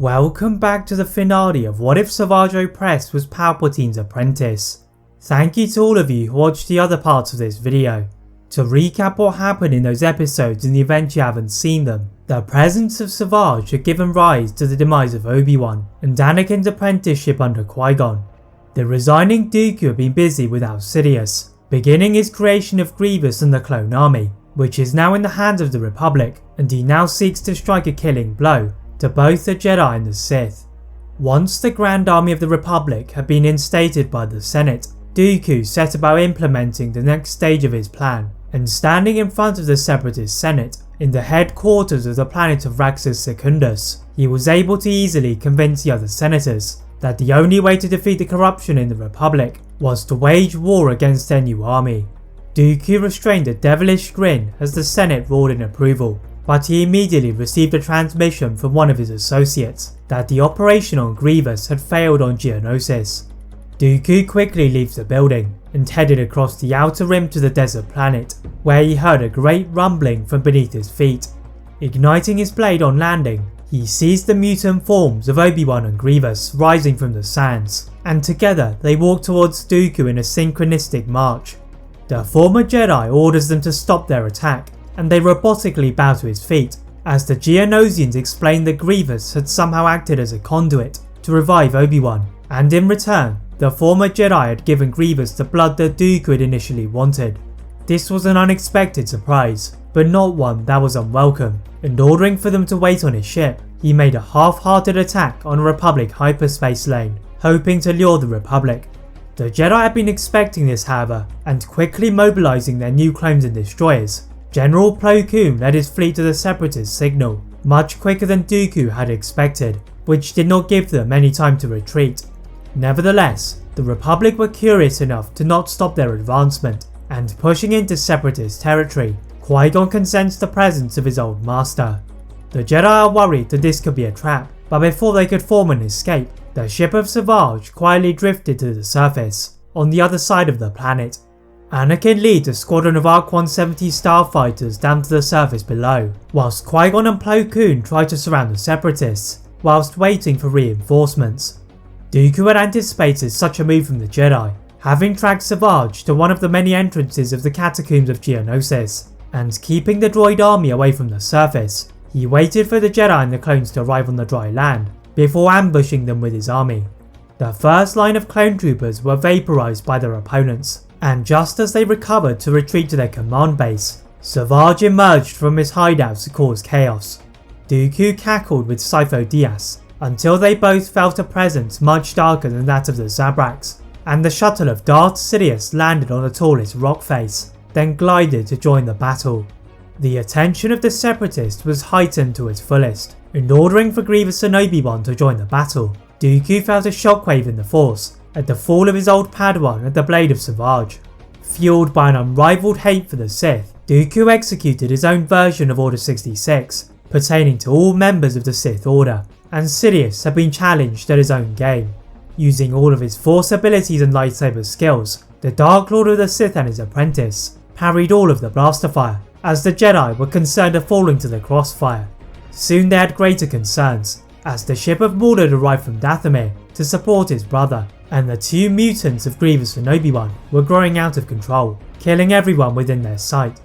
Welcome back to the finale of What If Savage Opress was Palpatine's apprentice. Thank you to all of you who watched the other parts of this video. To recap what happened in those episodes in the event you haven't seen them, the presence of Savage had given rise to the demise of Obi-Wan and Anakin's apprenticeship under Qui-Gon. The resigning Dooku had been busy without Sidious, beginning his creation of Grievous and the Clone Army, which is now in the hands of the Republic, and he now seeks to strike a killing blow to both the Jedi and the Sith. Once the Grand Army of the Republic had been instated by the Senate, Dooku set about implementing the next stage of his plan, and standing in front of the Separatist Senate in the headquarters of the planet of Raxus Secundus, he was able to easily convince the other senators that the only way to defeat the corruption in the Republic was to wage war against their new army. Dooku restrained a devilish grin as the Senate roared in approval, but he immediately received a transmission from one of his associates that the operation on Grievous had failed on Geonosis. Dooku quickly leaves the building and headed across the outer rim to the desert planet, where he heard a great rumbling from beneath his feet. Igniting his blade on landing, he sees the mutant forms of Obi-Wan and Grievous rising from the sands, and together they walk towards Dooku in a synchronistic march. The former Jedi orders them to stop their attack, and they robotically bow to his feet, as the Geonosians explain that Grievous had somehow acted as a conduit to revive Obi-Wan, and in return, the former Jedi had given Grievous the blood that Dooku had initially wanted. This was an unexpected surprise, but not one that was unwelcome, and ordering for them to wait on his ship, he made a half-hearted attack on a Republic hyperspace lane, hoping to lure the Republic. The Jedi had been expecting this, however, and quickly mobilizing their new clones and destroyers, General Plo Koon led his fleet to the Separatist signal, much quicker than Dooku had expected, which did not give them any time to retreat. Nevertheless, the Republic were curious enough to not stop their advancement, and pushing into Separatist territory, Qui-Gon can sense the presence of his old master. The Jedi are worried that this could be a trap, but before they could form an escape, the ship of Savage quietly drifted to the surface, on the other side of the planet. Anakin leads a squadron of ARC-170 starfighters down to the surface below, whilst Qui-Gon and Plo Koon try to surround the Separatists, whilst waiting for reinforcements. Dooku had anticipated such a move from the Jedi, having tracked Savage to one of the many entrances of the catacombs of Geonosis, and keeping the droid army away from the surface, he waited for the Jedi and the clones to arrive on the dry land, before ambushing them with his army. The first line of clone troopers were vaporized by their opponents, and just as they recovered to retreat to their command base, Savage emerged from his hideout to cause chaos. Dooku cackled with Sifo-Dyas, until they both felt a presence much darker than that of the Zabraks, and the shuttle of Darth Sidious landed on the tallest rock face, then glided to join the battle. The attention of the Separatists was heightened to its fullest, and ordering for Grievous and Obi-Wan to join the battle, Dooku felt a shockwave in the Force at the fall of his old Padawan at the blade of Savage. Fueled by an unrivaled hate for the Sith, Dooku executed his own version of Order 66, pertaining to all members of the Sith Order, and Sidious had been challenged at his own game. Using all of his Force abilities and lightsaber skills, the Dark Lord of the Sith and his apprentice parried all of the blaster fire, as the Jedi were concerned of falling to the crossfire. Soon they had greater concerns, as the ship of Maul had arrived from Dathomir to support his brother, and the two mutants of Grievous and Obi-Wan were growing out of control, killing everyone within their sight.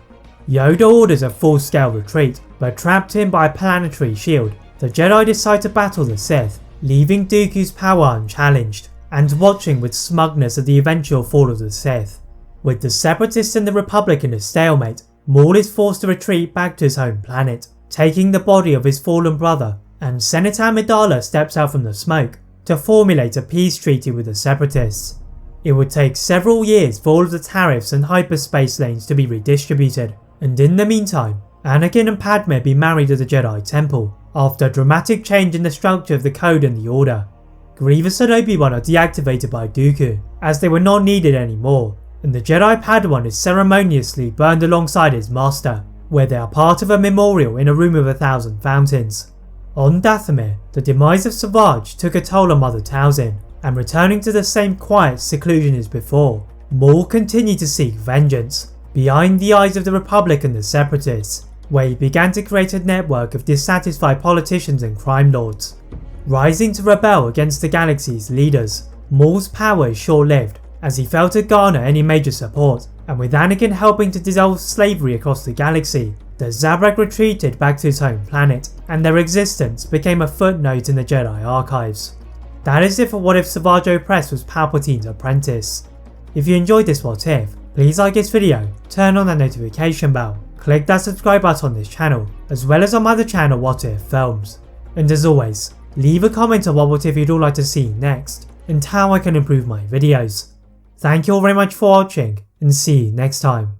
Yoda orders a full-scale retreat, but trapped in by a planetary shield, the Jedi decide to battle the Sith, leaving Dooku's power unchallenged, and watching with smugness at the eventual fall of the Sith. With the Separatists and the Republic in a stalemate, Maul is forced to retreat back to his home planet, taking the body of his fallen brother, and Senator Amidala steps out from the smoke to formulate a peace treaty with the Separatists. It would take several years for all of the tariffs and hyperspace lanes to be redistributed, and in the meantime, Anakin and Padme be married at the Jedi Temple, after a dramatic change in the structure of the Code and the Order. Grievous and Obi-Wan are deactivated by Dooku, as they were not needed anymore, and the Jedi Padawan is ceremoniously burned alongside his master, where they are part of a memorial in a room of 1,000 fountains. On Dathomir, the demise of Savage took a toll on Mother Talzin, and returning to the same quiet seclusion as before, Maul continued to seek vengeance, behind the eyes of the Republic and the Separatists, where he began to create a network of dissatisfied politicians and crime lords. Rising to rebel against the galaxy's leaders, Maul's power is short-lived as he failed to garner any major support, and with Anakin helping to dissolve slavery across the galaxy, the Zabrak retreated back to its home planet, and their existence became a footnote in the Jedi archives. That is it for What If Savage Opress was Palpatine's apprentice. If you enjoyed this What If, please like this video, turn on that notification bell, click that subscribe button on this channel, as well as on my other channel What If Films. And as always, leave a comment on what if you'd all like to see next, and how I can improve my videos. Thank you all very much for watching, and see you next time.